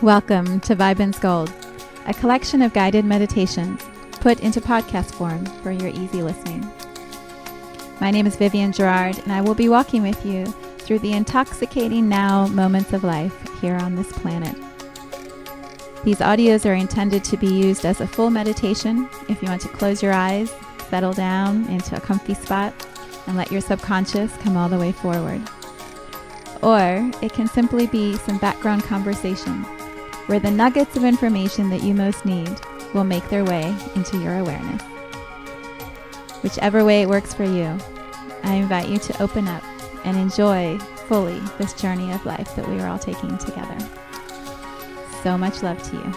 Welcome to Viben Now, a collection of guided meditations put into podcast form for your easy listening. My name is Vivian Gerard, and I will be walking with you through the intoxicating now moments of life here on this planet. These audios are intended to be used as a full meditation if you want to close your eyes, settle down into a comfy spot, and let your subconscious come all the way forward. Or it can simply be some background conversation where the nuggets of information that you most need will make their way into your awareness. Whichever way it works for you, I invite you to open up and enjoy fully this journey of life that we are all taking together. So much love to you.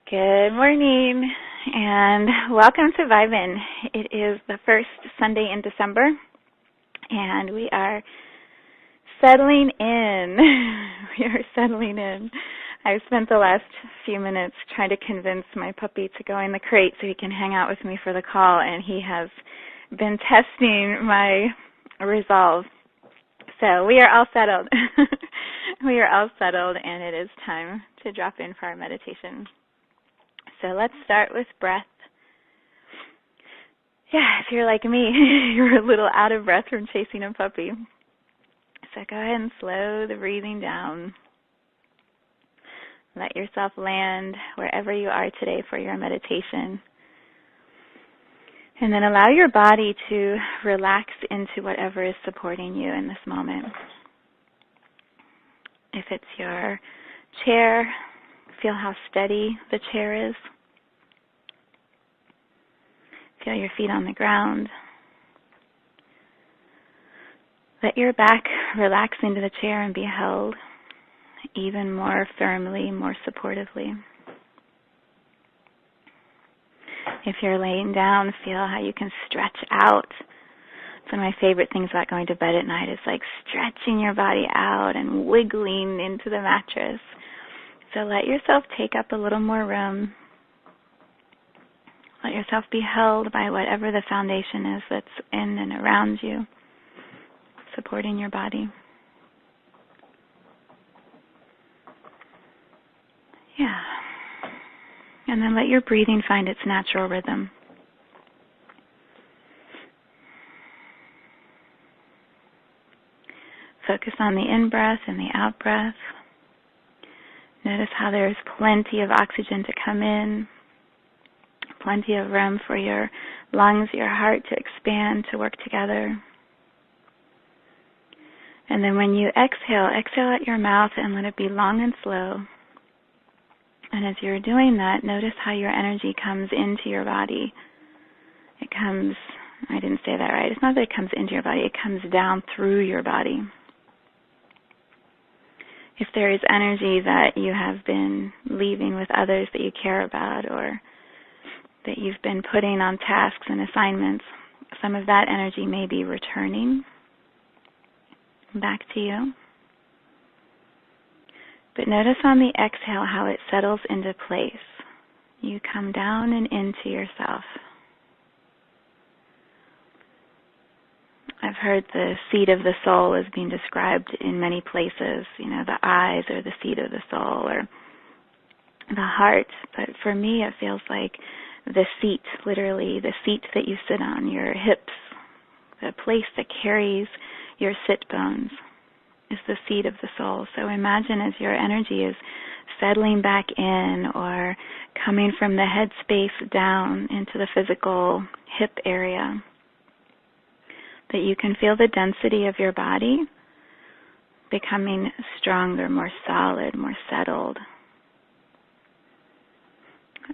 Good morning and welcome to Viben. It is the first Sunday in December and we are settling in. I've spent the last few minutes trying to convince my puppy to go in the crate so he can hang out with me for the call, and he has been testing my resolve. So we are all settled. And it is time to drop in for our meditation. So let's start with breath. Yeah, if you're like me, you're a little out of breath from chasing a puppy. So go ahead and slow the breathing down. Let yourself land wherever you are today for your meditation. And then allow your body to relax into whatever is supporting you in this moment. If it's your chair, feel how steady the chair is. Feel your feet on the ground. Let your back relax into the chair and be held even more firmly, more supportively. If you're laying down, feel how you can stretch out. It's one of my favorite things about going to bed at night is like stretching your body out and wiggling into the mattress. So let yourself take up a little more room. Let yourself be held by whatever the foundation is that's in and around you, supporting your body. Yeah. And then let your breathing find its natural rhythm. Focus on the in-breath and the out-breath. Notice how there's plenty of oxygen to come in, plenty of room for your lungs, your heart to expand, to work together. And then when you exhale at your mouth and let it be long and slow. And as you're doing that, notice how your energy comes into your body. I didn't say that right. It's not that it comes into your body, it comes down through your body. If there is energy that you have been leaving with others that you care about, or that you've been putting on tasks and assignments, some of that energy may be returning back to you. But notice on the exhale how it settles into place. You come down and into yourself. I've heard the seat of the soul is being described in many places. The eyes are the seat of the soul, or the heart. But for me, it feels like the seat, literally the seat that you sit on, your hips, the place that carries your sit bones, is the seat of the soul. So imagine as your energy is settling back in or coming from the head space down into the physical hip area, that you can feel the density of your body becoming stronger, more solid, more settled.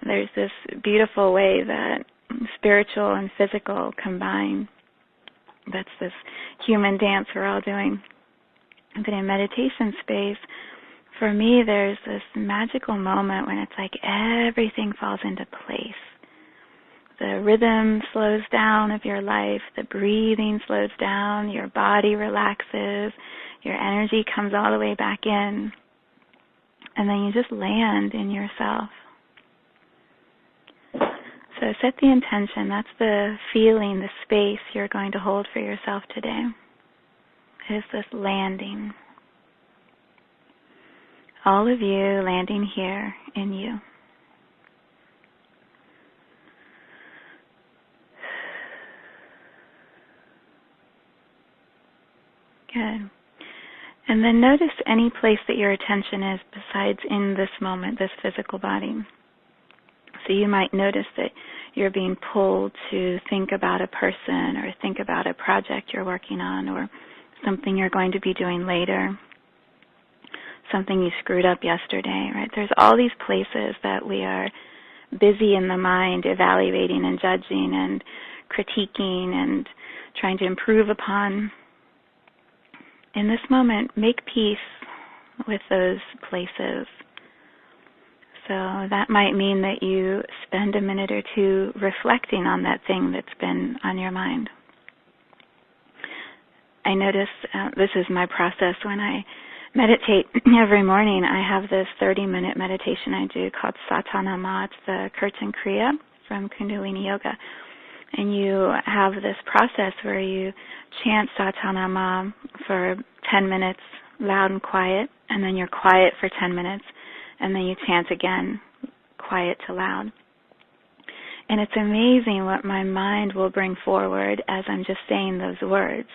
There's this beautiful way that spiritual and physical combine. That's this human dance we're all doing. But in meditation space, for me, there's this magical moment when it's like everything falls into place. The rhythm slows down of your life, the breathing slows down, your body relaxes, your energy comes all the way back in, and then you just land in yourself. So So set the intention. That's the feeling, the space you're going to hold for yourself today. Is this landing? All of you landing here in you. Good. And then notice any place that your attention is besides in this moment, this physical body. So you might notice that you're being pulled to think about a person or think about a project you're working on or something you're going to be doing later, something you screwed up yesterday, right? There's all these places that we are busy in the mind evaluating and judging and critiquing and trying to improve upon. In this moment, make peace with those places. So that might mean that you spend a minute or two reflecting on that thing that's been on your mind. I notice this is my process when I meditate every morning. I have this 30-minute meditation I do called Satanama. It's the Kirtan Kriya from Kundalini Yoga. And you have this process where you chant Satanama for 10 minutes, loud and quiet, and then you're quiet for 10 minutes, and then you chant again, quiet to loud. And it's amazing what my mind will bring forward as I'm just saying those words.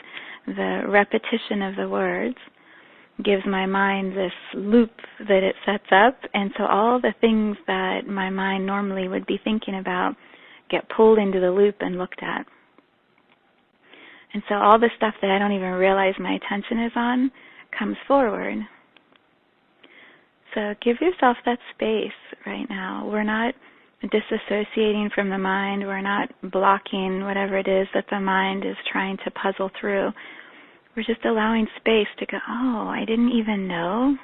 The repetition of the words gives my mind this loop that it sets up, and so all the things that my mind normally would be thinking about get pulled into the loop and looked at. And so all the stuff that I don't even realize my attention is on comes forward. So give yourself that space right now. We're not disassociating from the mind. We're not blocking whatever it is that the mind is trying to puzzle through. We're just allowing space to go, oh, I didn't even know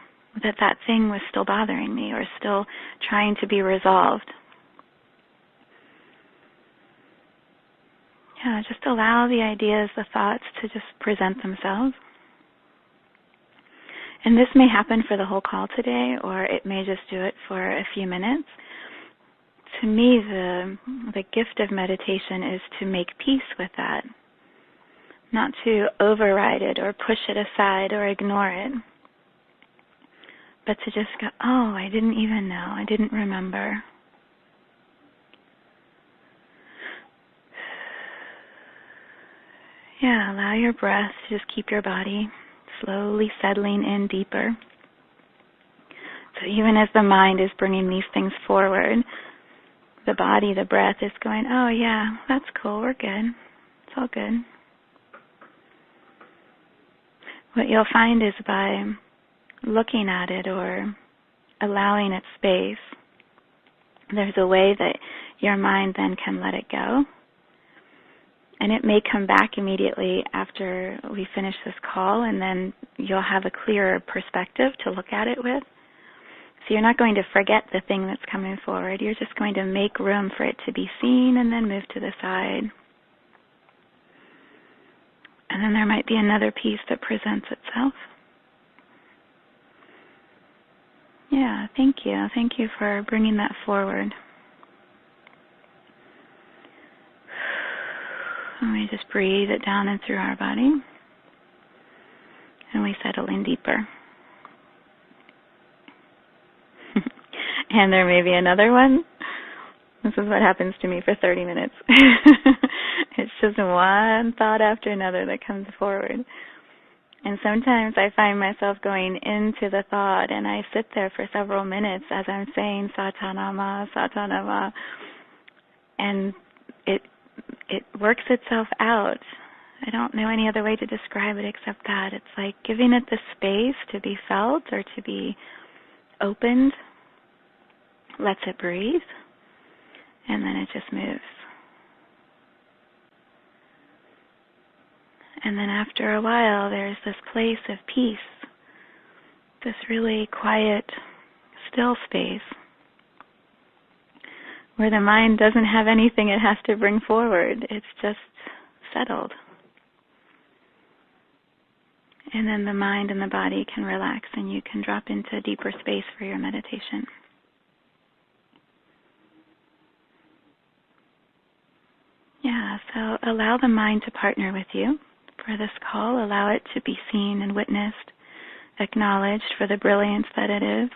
that thing was still bothering me or still trying to be resolved. Yeah, just allow the ideas, the thoughts to just present themselves. And this may happen for the whole call today, or it may just do it for a few minutes. To me, the gift of meditation is to make peace with that, not to override it or push it aside or ignore it, but to just go, oh, I didn't even know, I didn't remember. Yeah, allow your breath to just keep your body slowly settling in deeper. So even as the mind is bringing these things forward, the body, the breath is going, oh yeah, that's cool, we're good. It's all good. What you'll find is by looking at it or allowing it space, there's a way that your mind then can let it go. And it may come back immediately after we finish this call, and then you'll have a clearer perspective to look at it with. So you're not going to forget the thing that's coming forward. You're just going to make room for it to be seen and then move to the side. And then there might be another piece that presents itself. Yeah, thank you. Thank you for bringing that forward. And we just breathe it down and through our body. And we settle in deeper. And there may be another one. This is what happens to me for 30 minutes. It's just one thought after another that comes forward. And sometimes I find myself going into the thought, and I sit there for several minutes as I'm saying Satanama, Satanama, and it works itself out. I don't know any other way to describe it except that. It's like giving it the space to be felt or to be opened, lets it breathe, and then it just moves. And then after a while, there's this place of peace, this really quiet, still space, where the mind doesn't have anything it has to bring forward. It's just settled. And then the mind and the body can relax, and you can drop into a deeper space for your meditation. Yeah, so allow the mind to partner with you for this call. Allow it to be seen and witnessed, acknowledged for the brilliance that it is.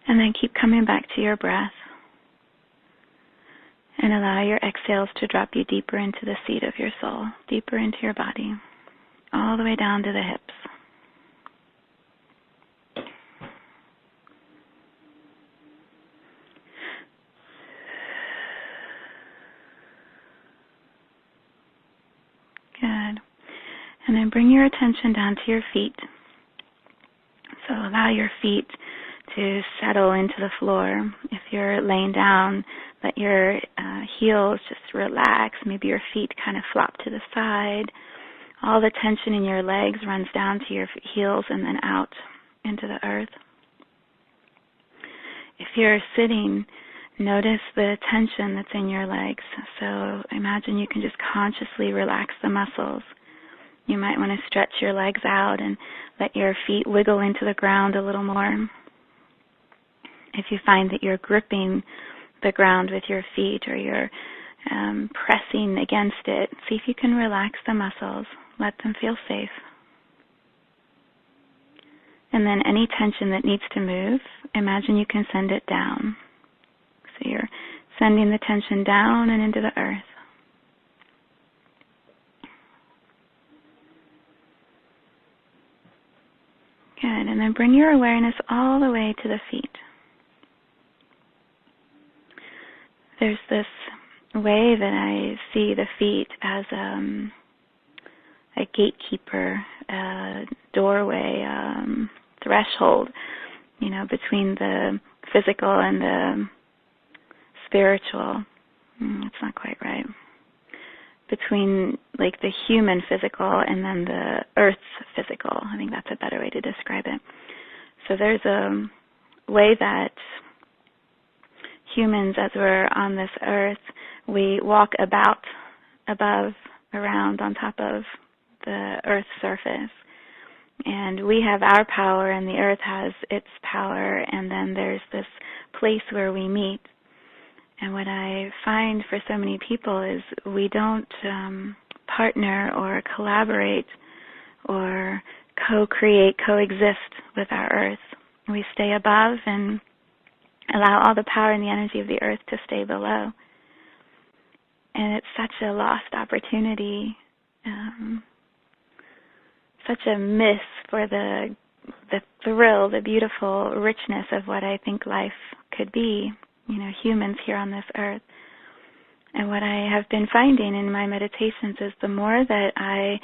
And then keep coming back to your breath. And allow your exhales to drop you deeper into the seat of your soul, deeper into your body, all the way down to the hips. Good. And then bring your attention down to your feet. So allow your feet to settle into the floor. If you're laying down, let your heels just relax. Maybe your feet kind of flop to the side. All the tension in your legs runs down to your heels and then out into the earth. If you're sitting, notice the tension that's in your legs. So imagine you can just consciously relax the muscles. You might want to stretch your legs out and let your feet wiggle into the ground a little more. If you find that you're gripping the ground with your feet or you're pressing against it, see if you can relax the muscles. Let them feel safe. And then any tension that needs to move, imagine you can send it down. So you're sending the tension down and into the earth. Good. And then bring your awareness all the way to the feet. There's this way that I see the feet as a gatekeeper, a doorway, threshold, between the physical and the spiritual. It's not quite right. Between like the human physical and then the earth's physical. I think that's a better way to describe it. So there's a way that humans, as we're on this earth, we walk about, above, around, on top of the earth's surface. And we have our power and the earth has its power, and then there's this place where we meet. And what I find for so many people is we don't partner or collaborate or co-create, coexist with our earth. We stay above and allow all the power and the energy of the earth to stay below. And it's such a lost opportunity, such a miss for the thrill, the beautiful richness of what I think life could be, humans here on this earth. And what I have been finding in my meditations is the more that I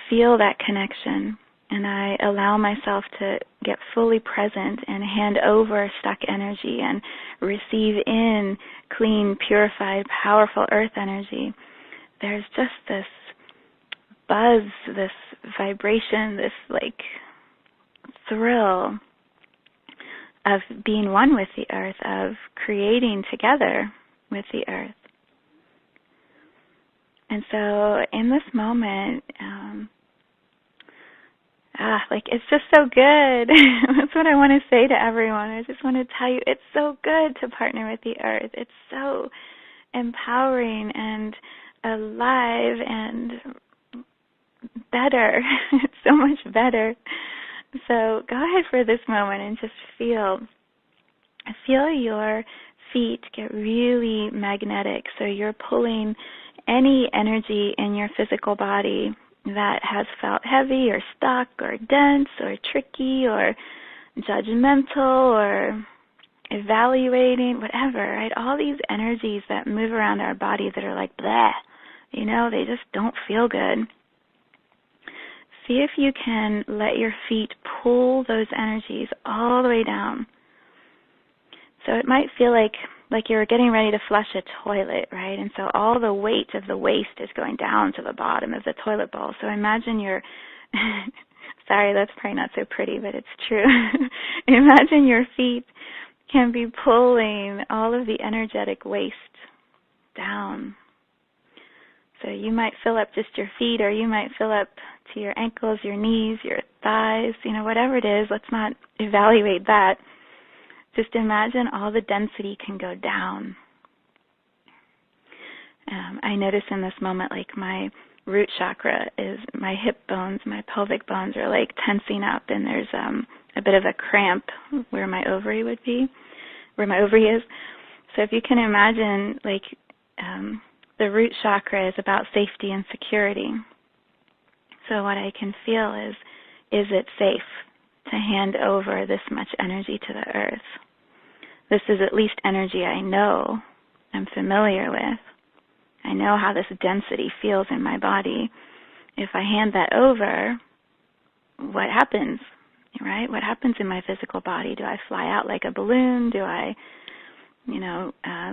feel that connection and I allow myself to get fully present and hand over stuck energy and receive in clean, purified, powerful earth energy, there's just this buzz, this vibration, this thrill of being one with the earth, of creating together with the earth. And so in this moment, it's just so good. That's what I want to say to everyone. I just want to tell you, it's so good to partner with the earth. It's so empowering and alive and better. It's so much better. So go ahead for this moment and just feel your feet get really magnetic. So you're pulling any energy in your physical body that has felt heavy or stuck or dense or tricky or judgmental or evaluating, whatever, right? All these energies that move around our body that are like bleh, they just don't feel good. See if you can let your feet pull those energies all the way down. So it might feel like you're getting ready to flush a toilet, right? And so all the weight of the waste is going down to the bottom of the toilet bowl. So imagine sorry, that's probably not so pretty, but it's true. Imagine your feet can be pulling all of the energetic waste down. So you might fill up just your feet, or you might fill up to your ankles, your knees, your thighs, whatever it is. Let's not evaluate that. Just imagine all the density can go down. I notice in this moment, like my root chakra is, my hip bones, my pelvic bones are like tensing up, and there's a bit of a cramp where my ovary would be, where my ovary is. So if you can imagine, like the root chakra is about safety and security. So what I can feel is it safe to hand over this much energy to the earth? This is at least energy I know, I'm familiar with. I know how this density feels in my body. If I hand that over, what happens, right? What happens in my physical body? Do I fly out like a balloon? Do I,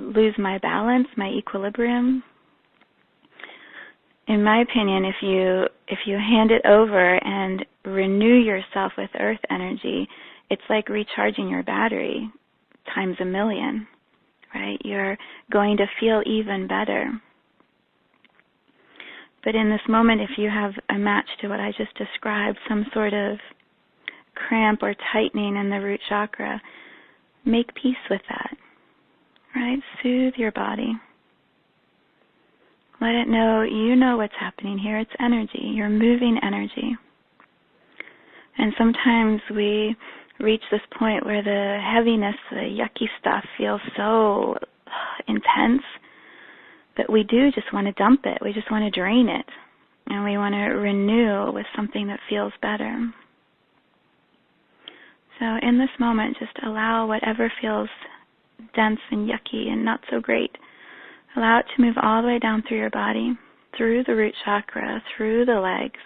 lose my balance, my equilibrium? In my opinion, if you hand it over and renew yourself with earth energy, it's like recharging your battery times a million, right? You're going to feel even better. But in this moment, if you have a match to what I just described, some sort of cramp or tightening in the root chakra, make peace with that, right? Soothe your body. Let it know you know what's happening here. It's energy. You're moving energy. And sometimes we reach this point where the heaviness, the yucky stuff feels so intense that we do just want to dump it. We just want to drain it. And we want to renew with something that feels better. So in this moment, just allow whatever feels dense and yucky and not so great, allow it to move all the way down through your body, through the root chakra, through the legs,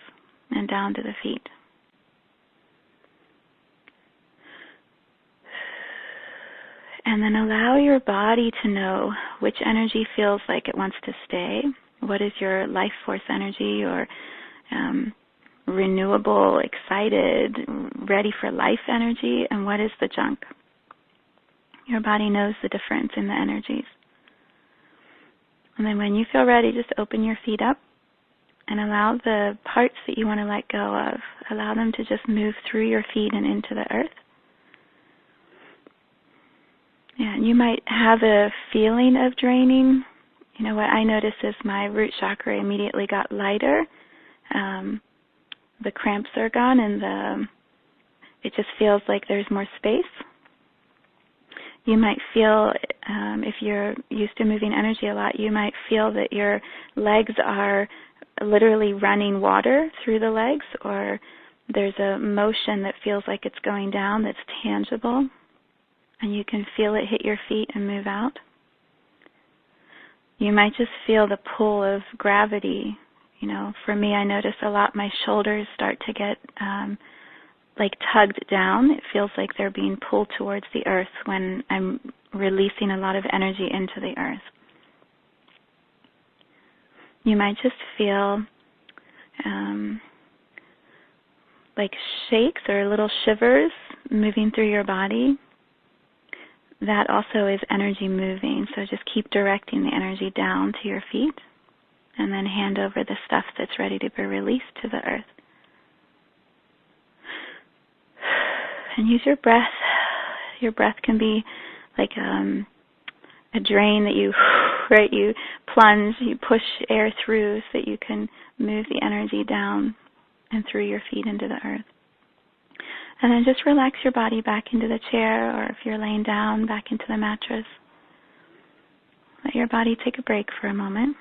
and down to the feet. And then allow your body to know which energy feels like it wants to stay. What is your life force energy, or renewable, excited, ready for life energy, and what is the junk? Your body knows the difference in the energies. And then when you feel ready, just open your feet up and allow the parts that you want to let go of, allow them to just move through your feet and into the earth. Yeah, and you might have a feeling of draining. What I noticed is my root chakra immediately got lighter. The cramps are gone, and it just feels like there's more space. You might feel, if you're used to moving energy a lot, you might feel that your legs are literally running water through the legs, or there's a motion that feels like it's going down that's tangible, and you can feel it hit your feet and move out. You might just feel the pull of gravity. For me, I notice a lot my shoulders start to get tugged down. It feels like they're being pulled towards the earth when I'm releasing a lot of energy into the earth. You might just feel like shakes or little shivers moving through your body. That also is energy moving, so just keep directing the energy down to your feet and then hand over the stuff that's ready to be released to the earth. And use your breath. Your breath can be like a drain that you plunge, you push air through so that you can move the energy down and through your feet into the earth. And then just relax your body back into the chair, or if you're laying down, back into the mattress. Let your body take a break for a moment.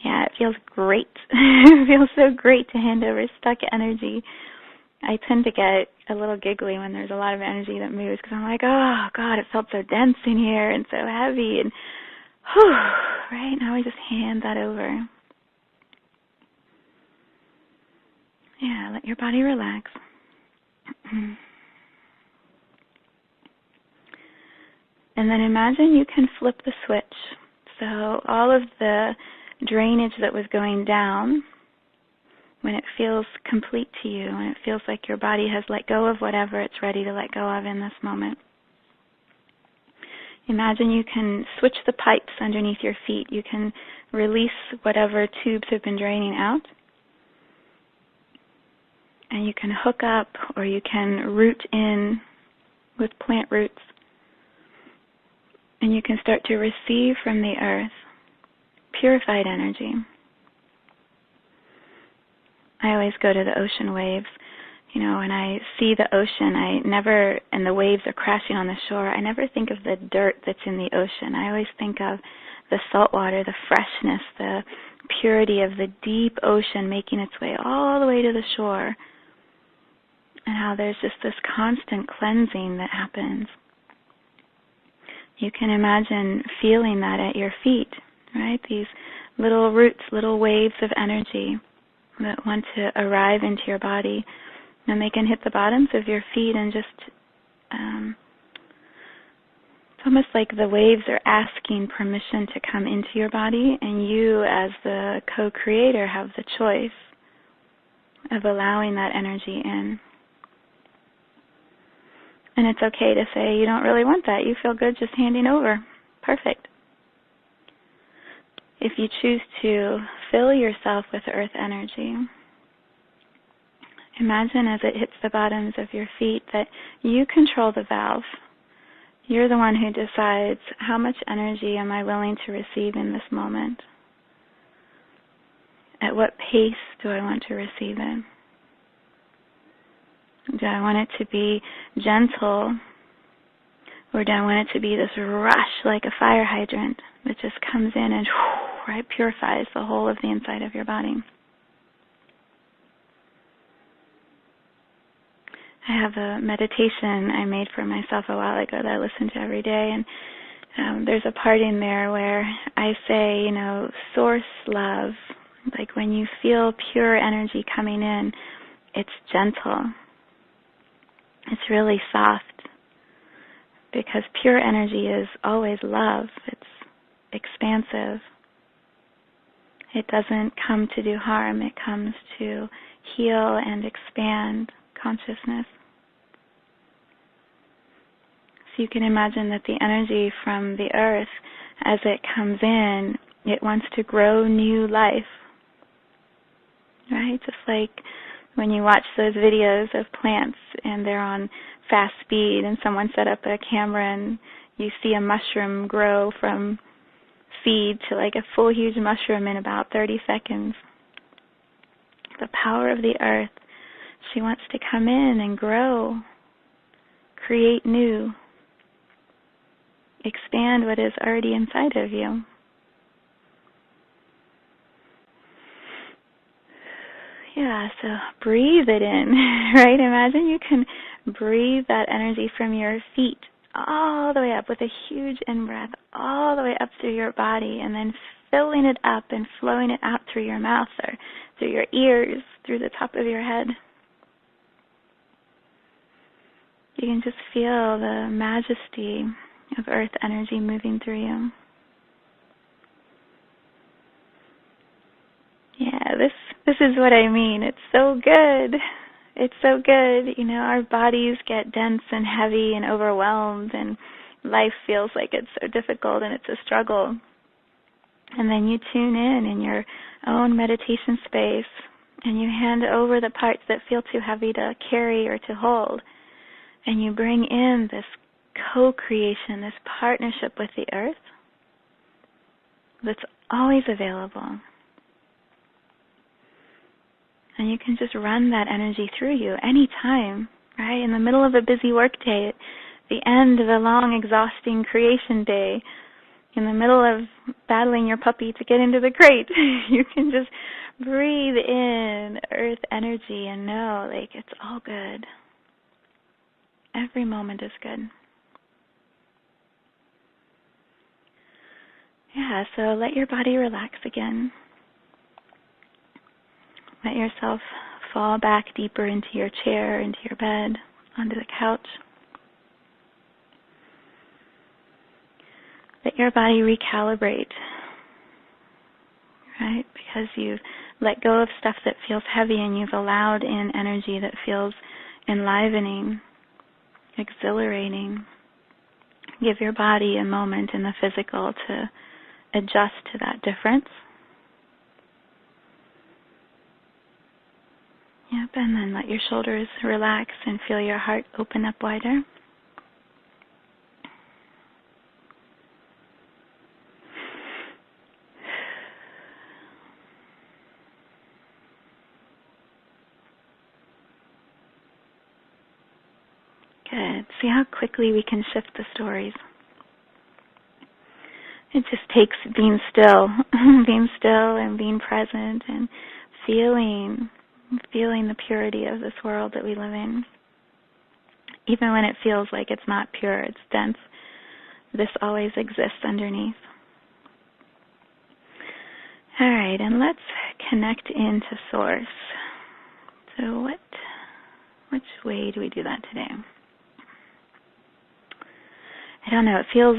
Yeah, it feels great. It feels so great to hand over stuck energy. I tend to get a little giggly when there's a lot of energy that moves, because I'm like, oh, God, it felt so dense in here and so heavy. And, whew, right, now we just hand that over. Yeah, let your body relax. And then imagine you can flip the switch. So all of the drainage that was going down, when it feels complete to you, when it feels like your body has let go of whatever it's ready to let go of in this moment, imagine you can switch the pipes underneath your feet. You can release whatever tubes have been draining out. And you can hook up, or you can root in with plant roots And you can start to receive from the earth purified energy. I always go to the ocean waves. When I see the ocean, and the waves are crashing on the shore, I never think of the dirt that's in the ocean. I always think of the salt water, the freshness, the purity of the deep ocean making its way all the way to the shore, and how there's just this constant cleansing that happens. You can imagine feeling that at your feet, right? These little roots, little waves of energy that want to arrive into your body. And they can hit the bottoms of your feet and just, it's almost like the waves are asking permission to come into your body, and you as the co-creator have the choice of allowing that energy in. And it's okay to say you don't really want that. You feel good just handing over. Perfect. If you choose to fill yourself with earth energy, imagine as it hits the bottoms of your feet that you control the valve. You're the one who decides how much energy am I willing to receive in this moment. At what pace do I want to receive it? Do I want it to be gentle, or do I want it to be this rush like a fire hydrant that just comes in and purifies the whole of the inside of your body? I have a meditation I made for myself a while ago that I listen to every day, and there's a part in there where I say, source love, like when you feel pure energy coming in, it's gentle. It's really soft, because pure energy is always love. It's expansive. It doesn't come to do harm. It comes to heal and expand consciousness. So you can imagine that the energy from the earth, as it comes in, it wants to grow new life. Right? Just like when you watch those videos of plants and they're on fast speed and someone set up a camera and you see a mushroom grow from seed to like a full huge mushroom in about 30 seconds. The power of the earth. She wants to come in and grow, create new, expand what is already inside of you. Yeah, so breathe it in, right? Imagine you can breathe that energy from your feet all the way up with a huge in-breath, all the way up through your body, and then filling it up and flowing it out through your mouth or through your ears, through the top of your head. You can just feel the majesty of earth energy moving through you. Yeah, this is what I mean. It's so good. It's so good. Our bodies get dense and heavy and overwhelmed, and life feels like it's so difficult and it's a struggle. And then you tune in your own meditation space, and you hand over the parts that feel too heavy to carry or to hold. And you bring in this co-creation, this partnership with the earth that's always available. And you can just run that energy through you anytime, right? In the middle of a busy work day, at the end of a long, exhausting creation day, in the middle of battling your puppy to get into the crate, you can just breathe in earth energy and know, it's all good. Every moment is good. Yeah, so let your body relax again. Let yourself fall back deeper into your chair, into your bed, onto the couch. Let your body recalibrate, right? Because you've let go of stuff that feels heavy and you've allowed in energy that feels enlivening, exhilarating. Give your body a moment in the physical to adjust to that difference. Yep, and then let your shoulders relax and feel your heart open up wider. Good. See how quickly we can shift the stories. It just takes being still, being still and being present and feeling the purity of this world that we live in. Even when it feels like it's not pure, it's dense, this always exists underneath. All right, and let's connect into Source. So which way do we do that today? I don't know. It feels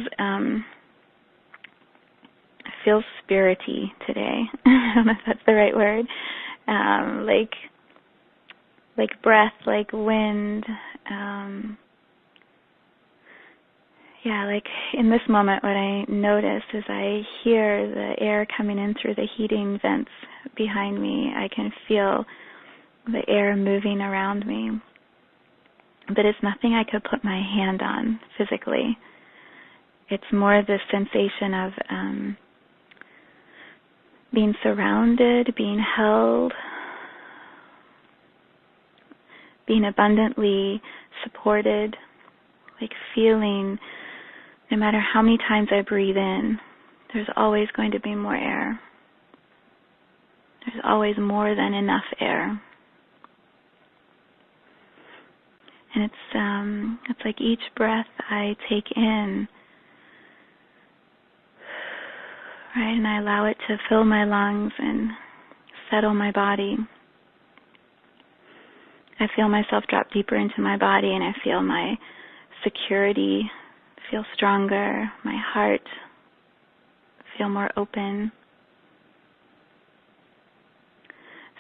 spirity today. I don't know if that's the right word. Like breath, like wind. Like in this moment, what I notice is I hear the air coming in through the heating vents behind me. I can feel the air moving around me. But it's nothing I could put my hand on physically. It's more the sensation of being surrounded, being held, being abundantly supported, like feeling no matter how many times I breathe in, there's always going to be more air. There's always more than enough air. And it's like each breath I take in, right, and I allow it to fill my lungs and settle my body. I feel myself drop deeper into my body, and I feel my security feel stronger, my heart feel more open.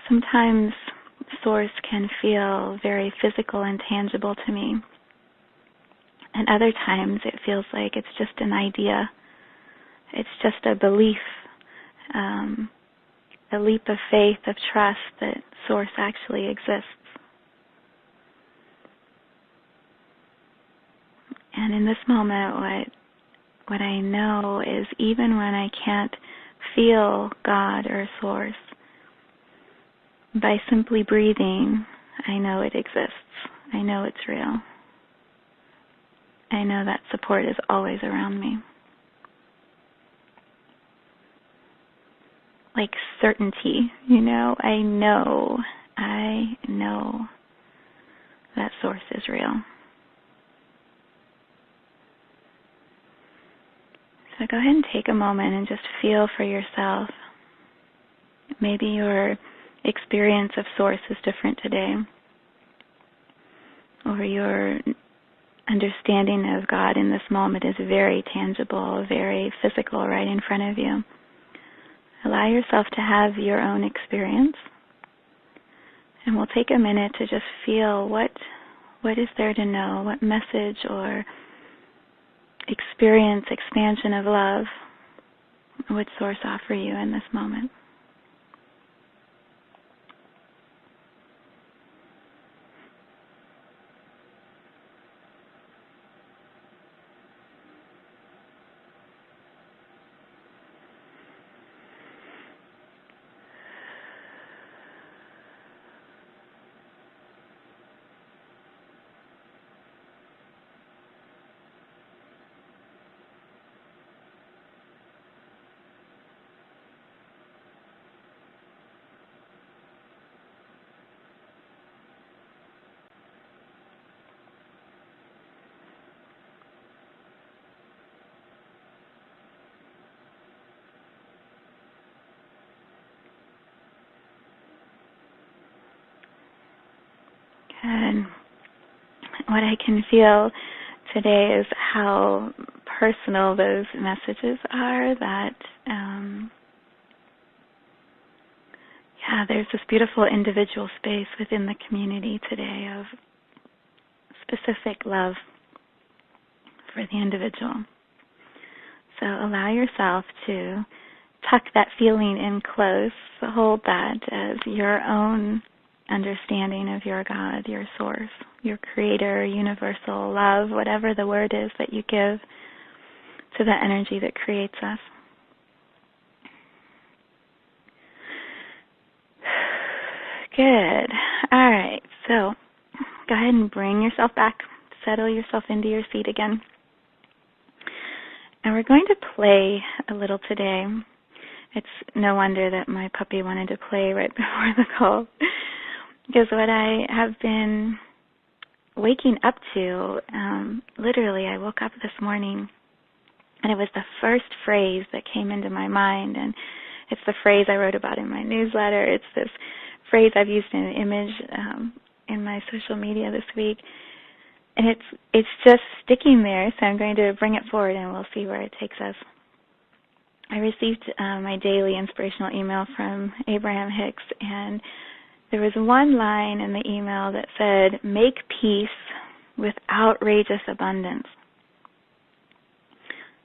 Sometimes Source can feel very physical and tangible to me, and other times it feels like it's just an idea. It's just a belief, a leap of faith, of trust that Source actually exists. And in this moment, what I know is even when I can't feel God or Source, by simply breathing, I know it exists. I know it's real. I know that support is always around me. Like certainty, I know that Source is real. So go ahead and take a moment and just feel for yourself. Maybe your experience of Source is different today, or your understanding of God in this moment is very tangible, very physical, right in front of you. Allow yourself to have your own experience, and we'll take a minute to just feel what is there to know, what message or experience, expansion of love would Source offer you in this moment. And what I can feel today is how personal those messages are, that there's this beautiful individual space within the community today of specific love for the individual. So allow yourself to tuck that feeling in close, hold that as your own understanding of your God, your Source, your Creator, universal love, whatever the word is that you give to the energy that creates us. Good. All right. So go ahead and bring yourself back to settle yourself into your seat again. And we're going to play a little today. It's no wonder that my puppy wanted to play right before the call, because what I have been waking up to, literally I woke up this morning and it was the first phrase that came into my mind, and it's the phrase I wrote about in my newsletter. It's this phrase I've used in an image in my social media this week, and it's just sticking there, so I'm going to bring it forward and we'll see where it takes us. I received my daily inspirational email from Abraham Hicks, and there was one line in the email that said, "Make peace with outrageous abundance,"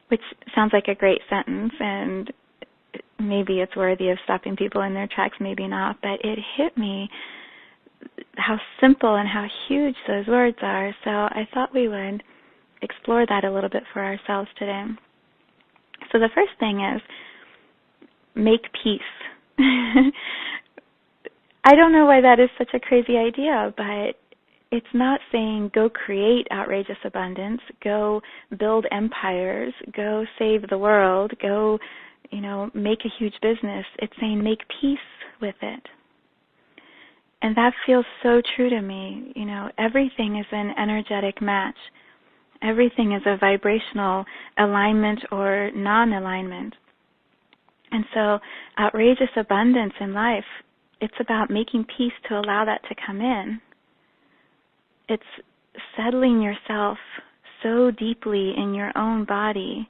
which sounds like a great sentence, and maybe it's worthy of stopping people in their tracks, maybe not, but it hit me how simple and how huge those words are, so I thought we would explore that a little bit for ourselves today. So the first thing is, make peace. I don't know why that is such a crazy idea, but it's not saying go create outrageous abundance, go build empires, go save the world, go, make a huge business. It's saying make peace with it. And that feels so true to me. Everything is an energetic match. Everything is a vibrational alignment or non-alignment. And so outrageous abundance in life, it's about making peace to allow that to come in. It's settling yourself so deeply in your own body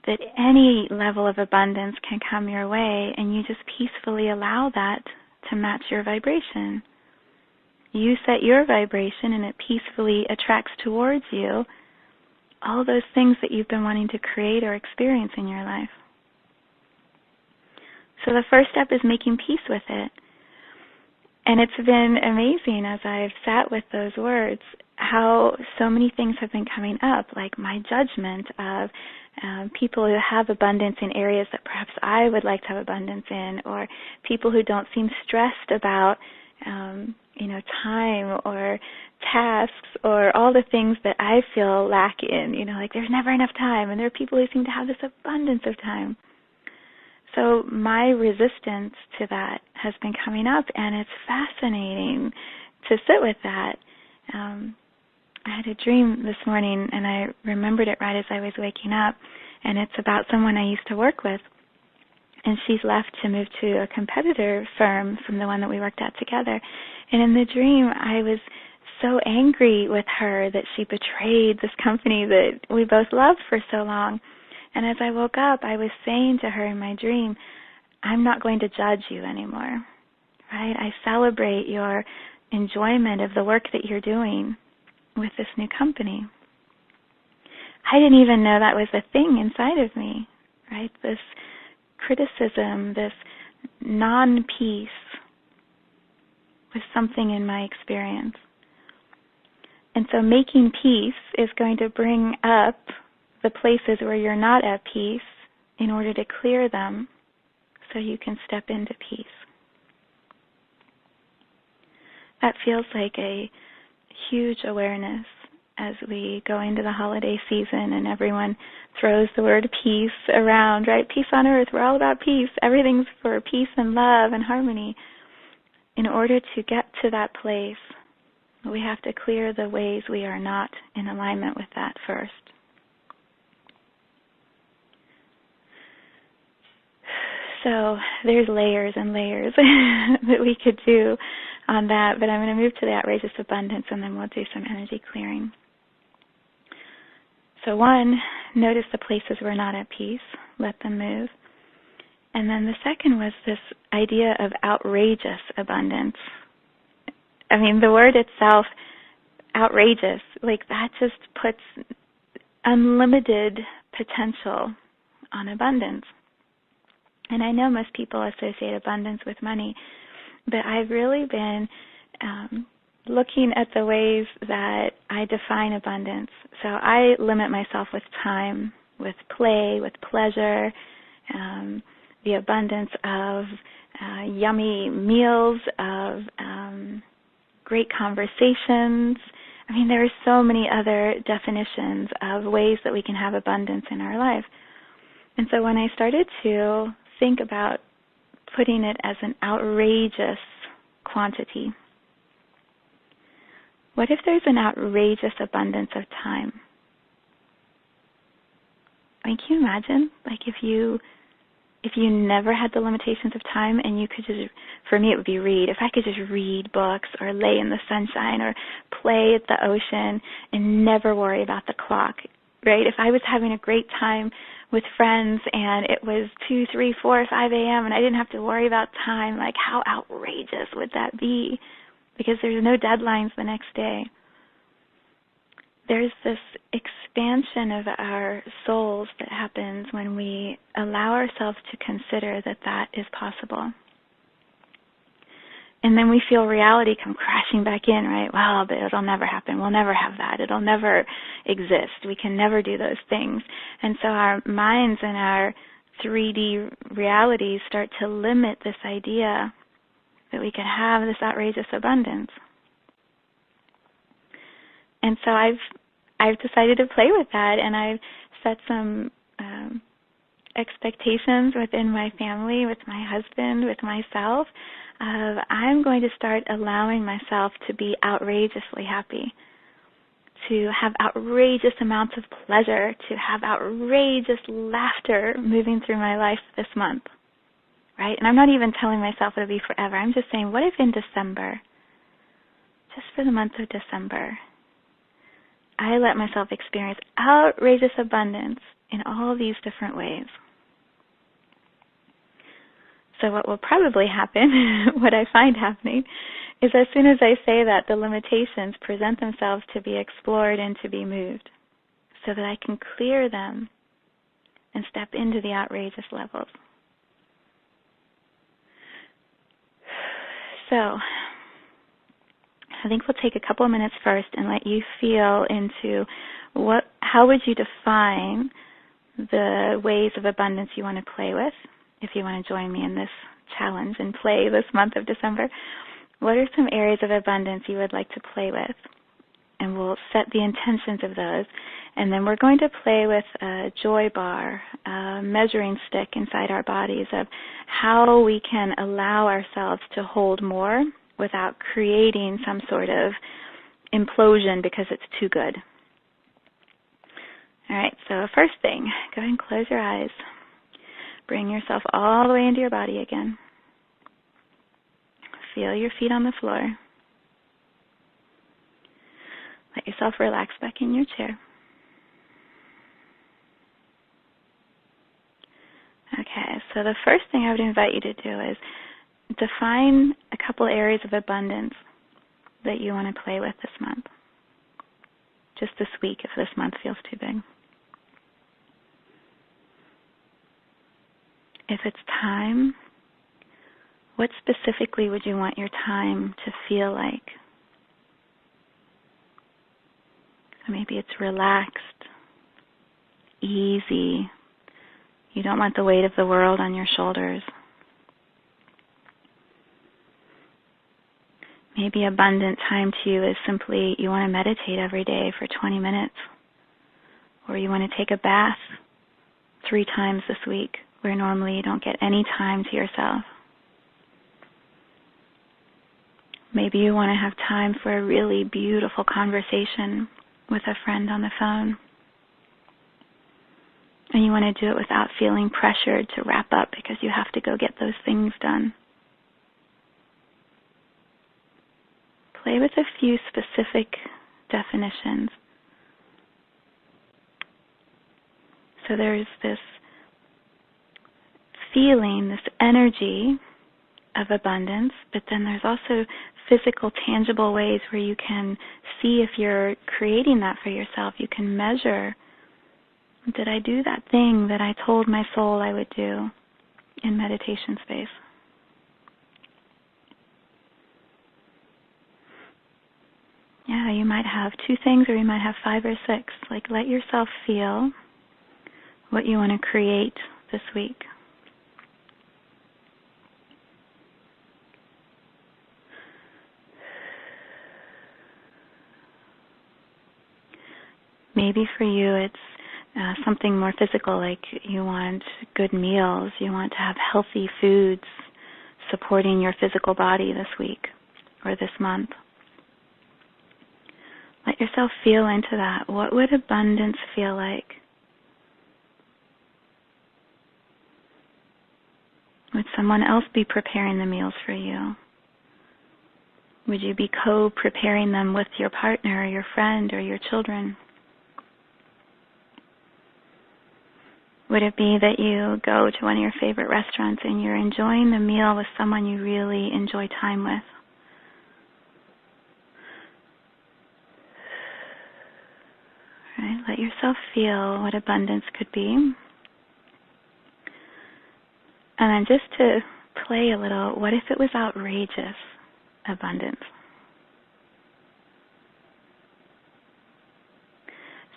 that any level of abundance can come your way, and you just peacefully allow that to match your vibration. You set your vibration and it peacefully attracts towards you all those things that you've been wanting to create or experience in your life. So the first step is making peace with it. And it's been amazing as I've sat with those words, how so many things have been coming up, like my judgment of people who have abundance in areas that perhaps I would like to have abundance in, or people who don't seem stressed about time or tasks or all the things that I feel lack in, like there's never enough time, and there are people who seem to have this abundance of time. So my resistance to that has been coming up, and it's fascinating to sit with that. I had a dream this morning, and I remembered it right as I was waking up, and it's about someone I used to work with, and she's left to move to a competitor firm from the one that we worked at together. And in the dream, I was so angry with her that she betrayed this company that we both loved for so long. And as I woke up, I was saying to her in my dream, I'm not going to judge you anymore, right? I celebrate your enjoyment of the work that you're doing with this new company. I didn't even know that was a thing inside of me, right? This criticism, this non-peace was something in my experience. And so making peace is going to bring up the places where you're not at peace in order to clear them so you can step into peace. That feels like a huge awareness as we go into the holiday season and everyone throws the word peace around, right? Peace on earth, we're all about peace. Everything's for peace and love and harmony. In order to get to that place, we have to clear the ways we are not in alignment with that first. So there's layers and layers that we could do on that, but I'm going to move to the outrageous abundance, and then we'll do some energy clearing. So one, notice the places we're not at peace. Let them move. And then the second was this idea of outrageous abundance. I mean, the word itself, outrageous, like that just puts unlimited potential on abundance. And I know most people associate abundance with money, but I've really been looking at the ways that I define abundance. So I limit myself with time, with play, with pleasure, the abundance of yummy meals, of great conversations, I mean, there are so many other definitions of ways that we can have abundance in our life. And so when I started to think about putting it as an outrageous quantity, what if there's an outrageous abundance of time? I mean, can you imagine? Like if you never had the limitations of time and you could just, for me it would be read. If I could just read books or lay in the sunshine or play at the ocean and never worry about the clock, right? If I was having a great time with friends and it was 2, 3, 4, 5 a.m. and I didn't have to worry about time, like how outrageous would that be? Because there's no deadlines the next day. There's this expansion of our souls that happens when we allow ourselves to consider that that is possible. And then we feel reality come crashing back in, right? Well, but it'll never happen. We'll never have that. It'll never exist. We can never do those things. And so our minds and our 3D realities start to limit this idea that we could have this outrageous abundance. And so I've decided to play with that, and I've set some expectations within my family, with my husband, with myself. I'm going to start allowing myself to be outrageously happy, to have outrageous amounts of pleasure, to have outrageous laughter moving through my life this month, right? And I'm not even telling myself it'll be forever. I'm just saying, what if in December, just for the month of December, I let myself experience outrageous abundance in all these different ways? So what will probably happen, what I find happening, is as soon as I say that, the limitations present themselves to be explored and to be moved so that I can clear them and step into the outrageous levels. So I think we'll take a couple of minutes first and let you feel into how would you define the ways of abundance you want to play with. If you want to join me in this challenge and play this month of December, what are some areas of abundance you would like to play with? And we'll set the intentions of those. And then we're going to play with a joy bar, a measuring stick inside our bodies of how we can allow ourselves to hold more without creating some sort of implosion because it's too good. All right, so first thing, go ahead and close your eyes. Bring yourself all the way into your body again. Feel your feet on the floor. Let yourself relax back in your chair. Okay, so the first thing I would invite you to do is define a couple areas of abundance that you want to play with this month. Just this week, if this month feels too big. If it's time, what specifically would you want your time to feel like? So maybe it's relaxed, easy. You don't want the weight of the world on your shoulders. Maybe abundant time to you is simply you want to meditate every day for 20 minutes. Or you want to take a bath 3 times this week, where normally you don't get any time to yourself. Maybe you want to have time for a really beautiful conversation with a friend on the phone. And you want to do it without feeling pressured to wrap up because you have to go get those things done. Play with a few specific definitions. So there's this feeling, this energy of abundance, but then there's also physical, tangible ways where you can see if you're creating that for yourself. You can measure, did I do that thing that I told my soul I would do in meditation space? Yeah, you might have 2 things or you might have 5 or 6. Like, let yourself feel what you want to create this week. Maybe for you it's something more physical, like you want good meals, you want to have healthy foods supporting your physical body this week or this month. Let yourself feel into that. What would abundance feel like? Would someone else be preparing the meals for you? Would you be co-preparing them with your partner or your friend or your children? Would it be that you go to one of your favorite restaurants and you're enjoying the meal with someone you really enjoy time with? Right, let yourself feel what abundance could be. And then just to play a little, what if it was outrageous abundance?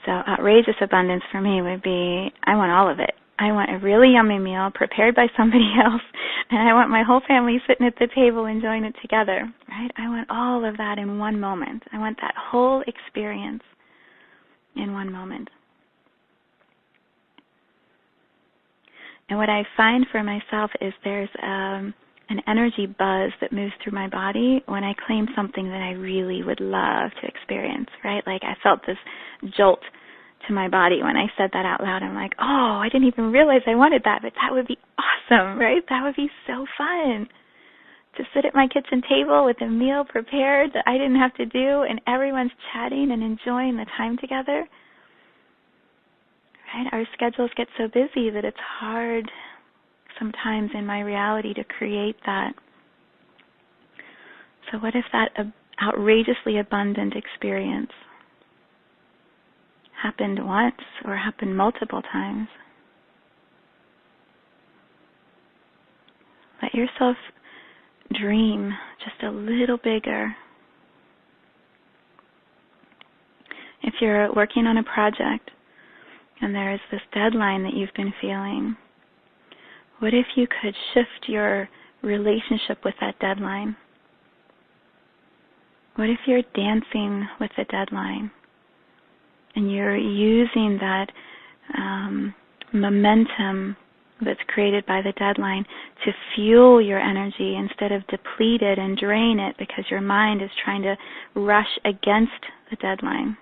So outrageous abundance for me would be, I want all of it. I want a really yummy meal prepared by somebody else, and I want my whole family sitting at the table enjoying it together, right? I want all of that in one moment. I want that whole experience in one moment. And what I find for myself is there's an energy buzz that moves through my body when I claim something that I really would love to experience, right? Like I felt this jolt to my body when I said that out loud. I'm like, oh, I didn't even realize I wanted that, but that would be awesome, right? That would be so fun to sit at my kitchen table with a meal prepared that I didn't have to do, and everyone's chatting and enjoying the time together. Right? Our schedules get so busy that it's hard sometimes in my reality to create that. So what if that outrageously abundant experience happened once or happened multiple times? Let yourself dream just a little bigger. If you're working on a project and there is this deadline that you've been feeling, what if you could shift your relationship with that deadline? What if you're dancing with the deadline and you're using that momentum that's created by the deadline to fuel your energy instead of deplete it and drain it because your mind is trying to rush against the deadline?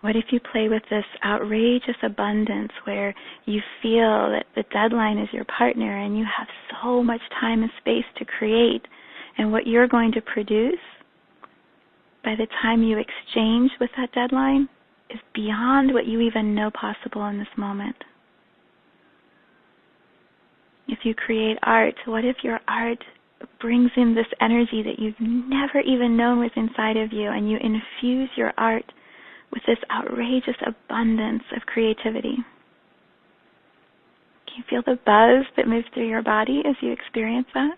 What if you play with this outrageous abundance where you feel that the deadline is your partner and you have so much time and space to create, and what you're going to produce by the time you exchange with that deadline is beyond what you even know possible in this moment? If you create art, what if your art brings in this energy that you've never even known was inside of you, and you infuse your art with this outrageous abundance of creativity? Can you feel the buzz that moves through your body as you experience that?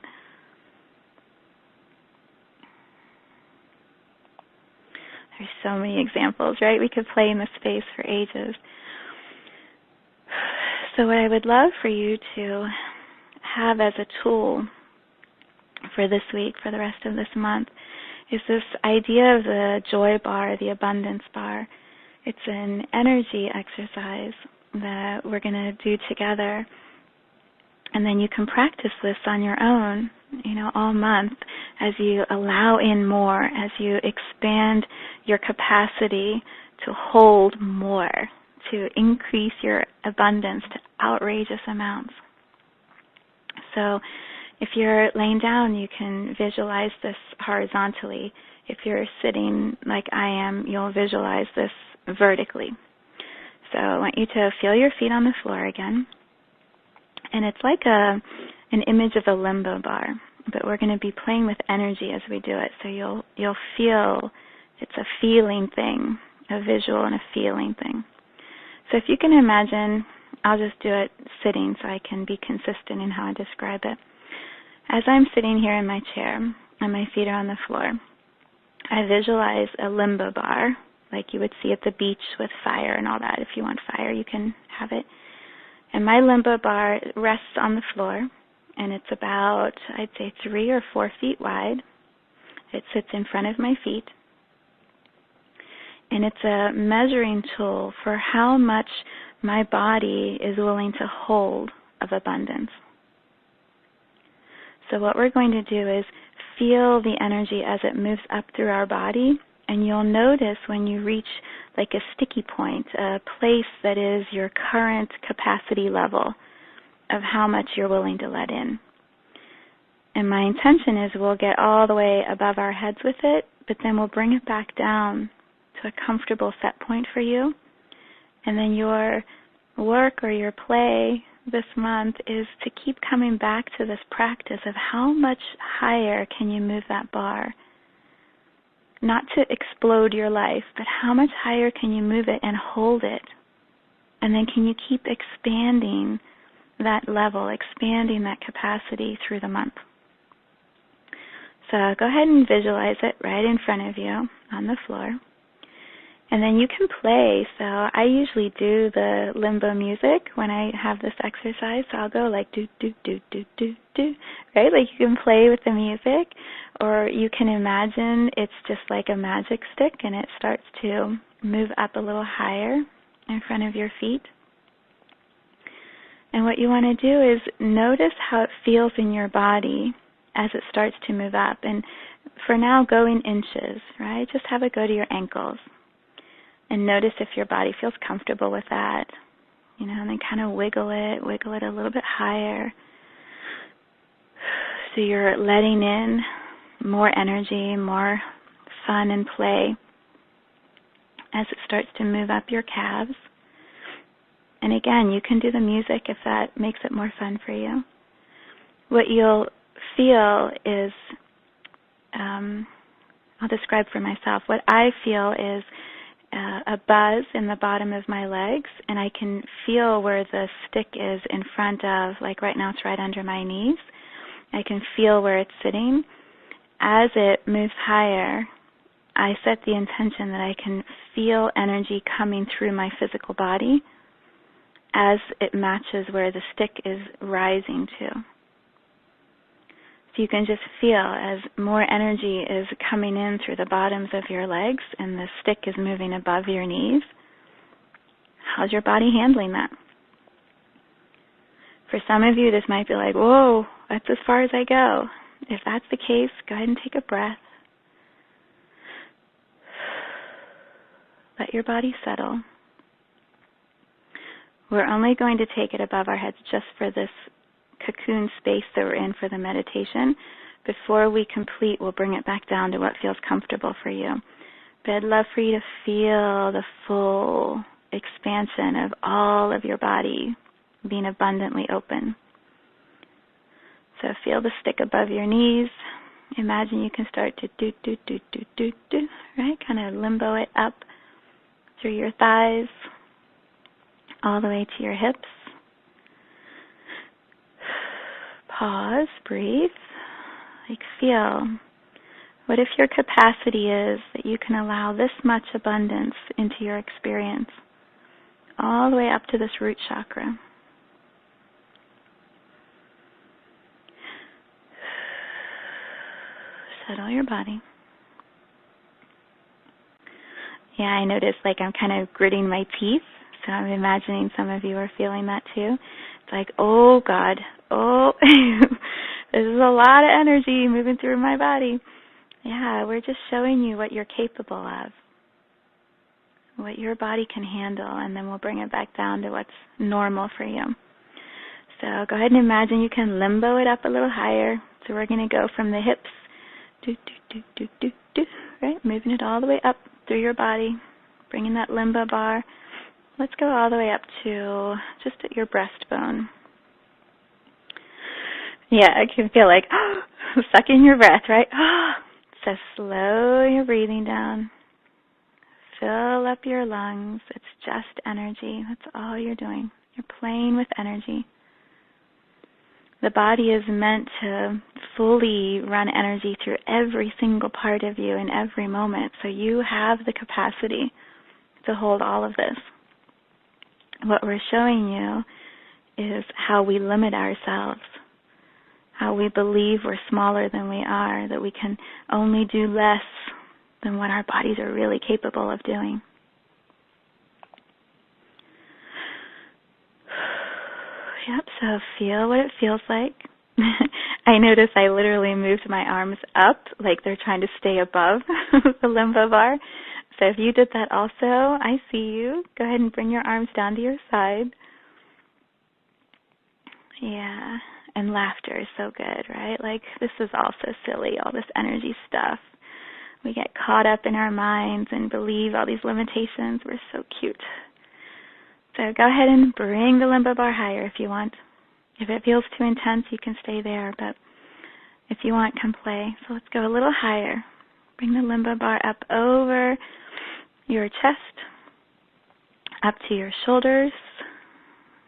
There's so many examples, right? We could play in this space for ages. So what I would love for you to have as a tool for this week, for the rest of this month, is this idea of the joy bar, the abundance bar. It's an energy exercise that we're going to do together. And then you can practice this on your own, all month as you allow in more, as you expand your capacity to hold more, to increase your abundance to outrageous amounts. So if you're laying down, you can visualize this horizontally. If you're sitting like I am, you'll visualize this vertically. So I want you to feel your feet on the floor again. And it's like an image of a limbo bar, but we're going to be playing with energy as we do it. So you'll feel, it's a feeling thing, a visual and a feeling thing. So if you can imagine, I'll just do it sitting so I can be consistent in how I describe it. As I'm sitting here in my chair and my feet are on the floor, I visualize a limbo bar like you would see at the beach with fire and all that. If you want fire, you can have it. And my limbo bar rests on the floor, and it's about, I'd say, 3 or 4 feet wide. It sits in front of my feet. And it's a measuring tool for how much my body is willing to hold of abundance. So what we're going to do is feel the energy as it moves up through our body, and you'll notice when you reach like a sticky point, a place that is your current capacity level of how much you're willing to let in. And my intention is we'll get all the way above our heads with it, but then we'll bring it back down to a comfortable set point for you. And then your work or your play this month is to keep coming back to this practice of how much higher can you move that bar. Not to explode your life, but how much higher can you move it and hold it? And then can you keep expanding that level, expanding that capacity through the month? So go ahead and visualize it right in front of you on the floor. And then you can play. So I usually do the limbo music when I have this exercise. So I'll go like do, do, do, do, do, do, right? Like you can play with the music, or you can imagine it's just like a magic stick and it starts to move up a little higher in front of your feet. And what you want to do is notice how it feels in your body as it starts to move up. And for now, go in inches, right? Just have it go to your ankles. And notice if your body feels comfortable with that. You know, and then kind of wiggle it a little bit higher. So you're letting in more energy, more fun and play as it starts to move up your calves. And again, you can do the music if that makes it more fun for you. What you'll feel is, I'll describe for myself, what I feel is a buzz in the bottom of my legs, and I can feel where the stick is in front of, like right now it's right under my knees. I can feel where it's sitting. As it moves higher, I set the intention that I can feel energy coming through my physical body as it matches where the stick is rising to. So you can just feel as more energy is coming in through the bottoms of your legs and the stick is moving above your knees. How's your body handling that? For some of you, this might be like, whoa, that's as far as I go. If that's the case, go ahead and take a breath. Let your body settle. We're only going to take it above our heads just for this cocoon space that we're in for the meditation. Before we complete, we'll bring it back down to what feels comfortable for you. But I'd love for you to feel the full expansion of all of your body being abundantly open. So feel the stick above your knees. Imagine you can start to do, do, do, do, do, do, right? Kind of limbo it up through your thighs, all the way to your hips. Pause, breathe, like feel. What if your capacity is that you can allow this much abundance into your experience, all the way up to this root chakra? Settle your body. Yeah, I notice like I'm kind of gritting my teeth, so I'm imagining some of you are feeling that too. It's like, oh God, oh, this is a lot of energy moving through my body. Yeah, we're just showing you what you're capable of, what your body can handle, and then we'll bring it back down to what's normal for you. So go ahead and imagine you can limbo it up a little higher. So we're going to go from the hips, do, do, do, do, do, do, right? Moving it all the way up through your body, bringing that limbo bar. Let's go all the way up to just at your breastbone. Yeah, I can feel like sucking your breath, right? So slow your breathing down. Fill up your lungs. It's just energy. That's all you're doing. You're playing with energy. The body is meant to fully run energy through every single part of you in every moment. So you have the capacity to hold all of this. What we're showing you is how we limit ourselves, how we believe we're smaller than we are, that we can only do less than what our bodies are really capable of doing. Yep, so feel what it feels like. I notice I literally moved my arms up like they're trying to stay above the limbo bar. So if you did that also, I see you. Go ahead and bring your arms down to your side. Yeah, and laughter is so good, right? Like, this is all so silly, all this energy stuff. We get caught up in our minds and believe all these limitations. We're so cute. So go ahead and bring the limbo bar higher if you want. If it feels too intense, you can stay there, but if you want, come play. So let's go a little higher. Bring the limbo bar up over your chest, up to your shoulders.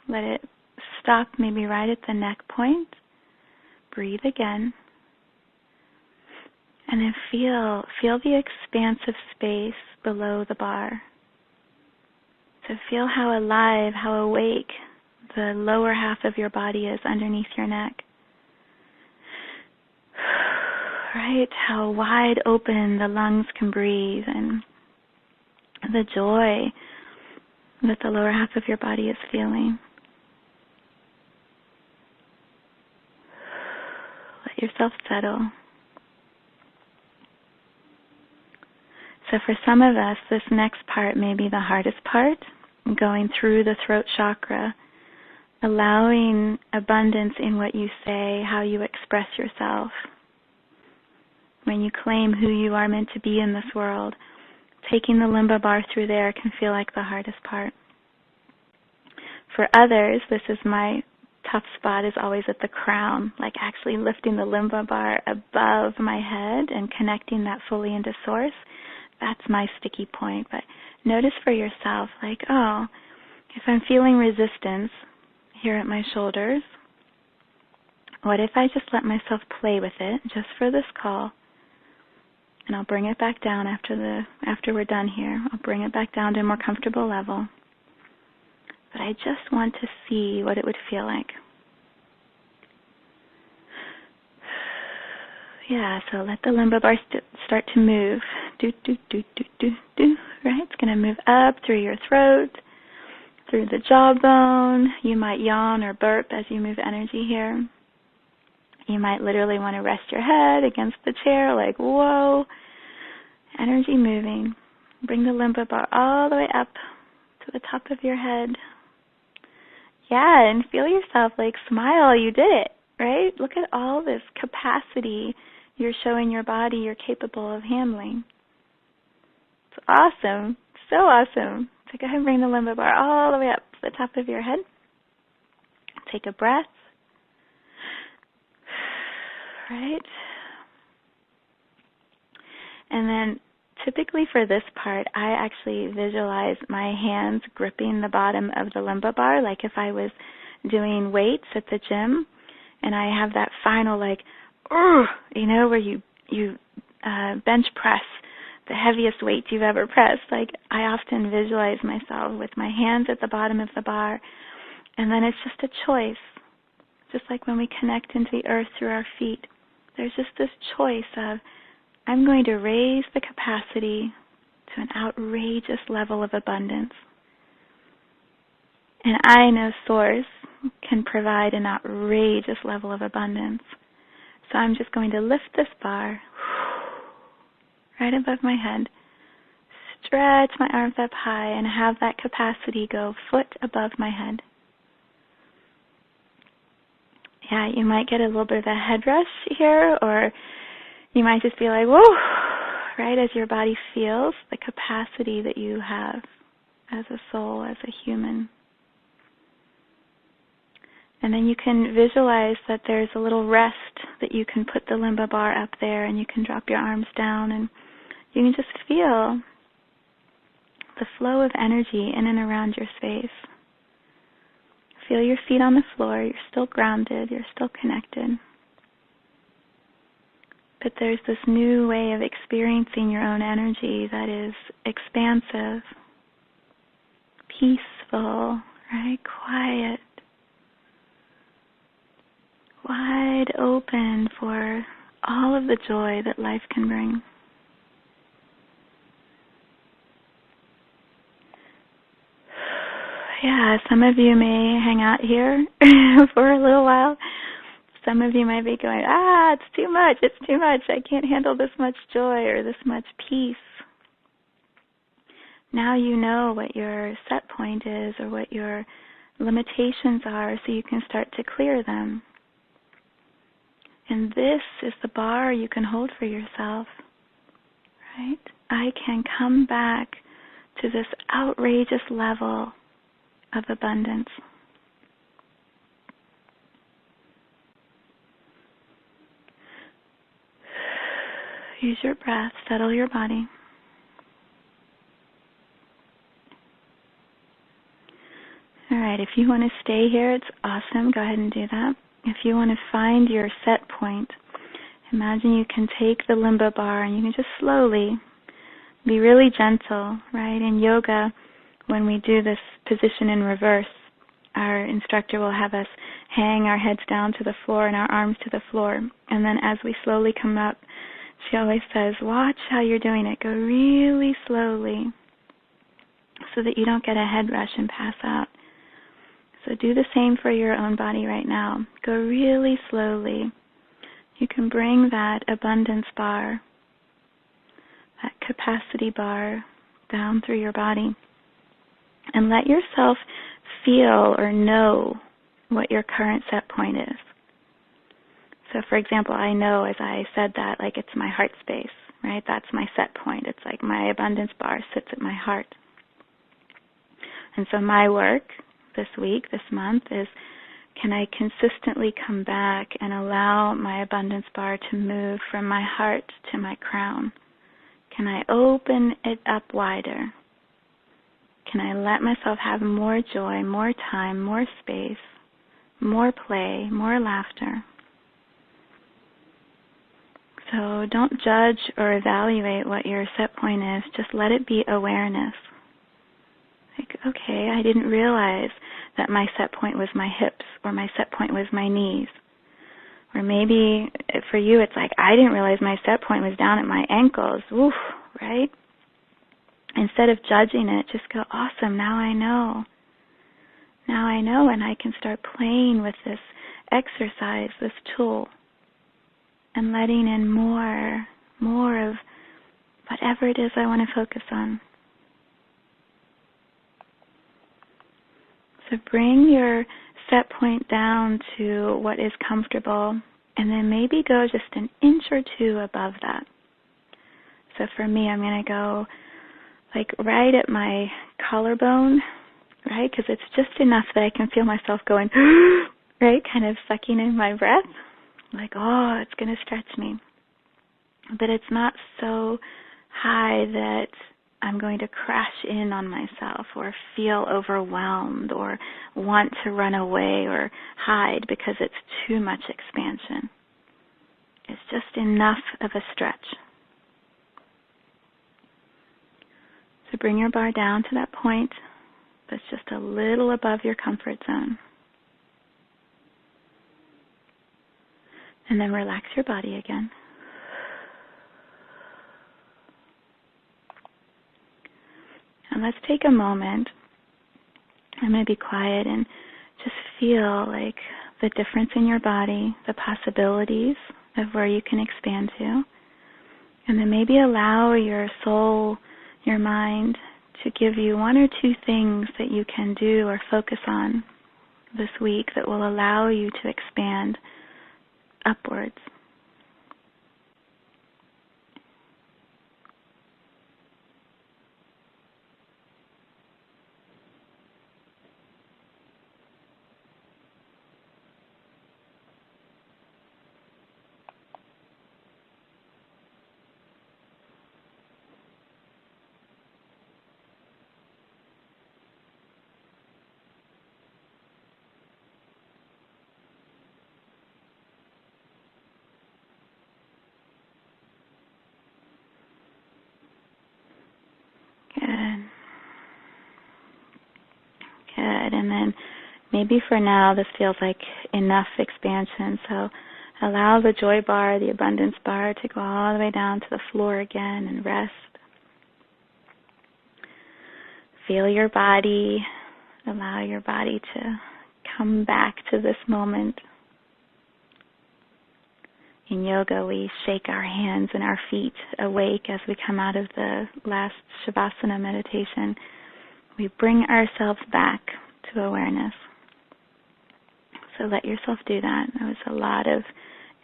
Let it stop maybe right at the neck point. Breathe again. And then feel the expansive space below the bar. So feel how alive, how awake the lower half of your body is underneath your neck. Right? How wide open the lungs can breathe, and the joy that the lower half of your body is feeling. Let yourself settle. So for some of us, this next part may be the hardest part, going through the throat chakra, allowing abundance in what you say, how you express yourself. When you claim who you are meant to be in this world, taking the limbo bar through there can feel like the hardest part. For others, this is my tough spot, is always at the crown, like actually lifting the limbo bar above my head and connecting that fully into source. That's my sticky point. But notice for yourself, like, oh, if I'm feeling resistance here at my shoulders, what if I just let myself play with it just for this call? And I'll bring it back down after we're done here. I'll bring it back down to a more comfortable level. But I just want to see what it would feel like. Yeah, so let the limbo bar start to move. Do, do, do, do, do, do. Right? It's going to move up through your throat, through the jawbone. You might yawn or burp as you move energy here. You might literally want to rest your head against the chair, like, whoa. Energy moving. Bring the limbo bar all the way up to the top of your head. Yeah, and feel yourself, like, smile. You did it, right? Look at all this capacity you're showing your body you're capable of handling. It's awesome. So awesome. So go ahead and bring the limbo bar all the way up to the top of your head. Take a breath. Right? And then typically for this part, I actually visualize my hands gripping the bottom of the limbo bar, like if I was doing weights at the gym, and I have that final, like, where you bench press the heaviest weight you've ever pressed. Like, I often visualize myself with my hands at the bottom of the bar, and then it's just a choice. Just like when we connect into the earth through our feet, there's just this choice of, I'm going to raise the capacity to an outrageous level of abundance. And I know Source can provide an outrageous level of abundance. So I'm just going to lift this bar right above my head, stretch my arms up high, and have that capacity go foot above my head. Yeah, you might get a little bit of a head rush here, or you might just be like, whoa, right, as your body feels the capacity that you have as a soul, as a human. And then you can visualize that there's a little rest that you can put the limbo bar up there, and you can drop your arms down, and you can just feel the flow of energy in and around your space. Feel your feet on the floor. You're still grounded. You're still connected. But there's this new way of experiencing your own energy that is expansive, peaceful, right? Quiet, wide open for all of the joy that life can bring. Yeah, some of you may hang out here for a little while. Some of you might be going, it's too much. I can't handle this much joy or this much peace. Now you know what your set point is or what your limitations are, so you can start to clear them. And this is the bar you can hold for yourself, right? I can come back to this outrageous level of abundance. Use your breath, settle your body. All right, if you want to stay here, it's awesome. Go ahead and do that. If you want to find your set point, imagine you can take the limbo bar and you can just slowly be really gentle, right? In yoga, when we do this position in reverse, our instructor will have us hang our heads down to the floor and our arms to the floor. And then as we slowly come up, she always says, watch how you're doing it. Go really slowly so that you don't get a head rush and pass out. So do the same for your own body right now. Go really slowly. You can bring that abundance bar, that capacity bar down through your body and let yourself feel or know what your current set point is. So for example, I know as I said that, like it's my heart space, right? That's my set point. It's like my abundance bar sits at my heart. And so my work this week, this month, is can I consistently come back and allow my abundance bar to move from my heart to my crown? Can I open it up wider? Can I let myself have more joy, more time, more space, more play, more laughter? So don't judge or evaluate what your set point is. Just let it be awareness. Like, okay, I didn't realize that my set point was my hips or my set point was my knees. Or maybe for you it's like, I didn't realize my set point was down at my ankles. Oof, right? Instead of judging it, just go, awesome, now I know. Now I know, and I can start playing with this exercise, this tool, and letting in more of whatever it is I want to focus on. So bring your set point down to what is comfortable, and then maybe go just an inch or two above that. So for me, I'm going to go like right at my collarbone, right? Because it's just enough that I can feel myself going, right? Kind of sucking in my breath. Like, oh, it's going to stretch me. But it's not so high that I'm going to crash in on myself or feel overwhelmed or want to run away or hide because it's too much expansion. It's just enough of a stretch. So bring your bar down to that point that's just a little above your comfort zone. And then relax your body again. And let's take a moment. I'm going to be quiet and just feel like the difference in your body, the possibilities of where you can expand to. And then maybe allow your soul, your mind, to give you one or two things that you can do or focus on this week that will allow you to expand upwards. Good. And then maybe for now this feels like enough expansion. So allow the joy bar, the abundance bar, to go all the way down to the floor again and rest. Feel your body Allow your body to come back to this moment. In yoga, we shake our hands and our feet awake as we come out of the last Shavasana meditation. We bring ourselves back to awareness. So let yourself do that. There was a lot of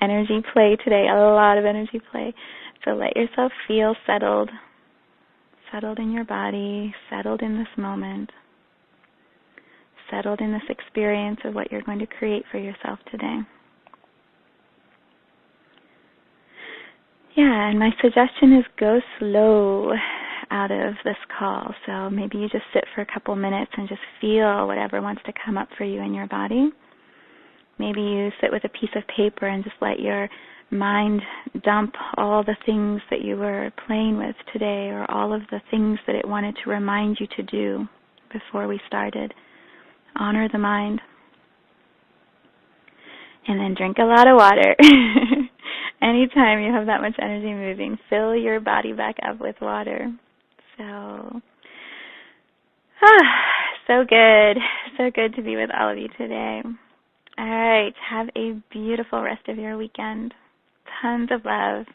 energy play today, a lot of energy play. So let yourself feel settled in your body, settled in this moment, settled in this experience of what you're going to create for yourself today. Yeah, and my suggestion is go slow out of this call. So maybe you just sit for a couple minutes and just feel whatever wants to come up for you in your body. Maybe you sit with a piece of paper and just let your mind dump all the things that you were playing with today, or all of the things that it wanted to remind you to do before we started. Honor the mind. And then drink a lot of water. Anytime you have that much energy moving, fill your body back up with water. So good. So good to be with all of you today. All right. Have a beautiful rest of your weekend. Tons of love.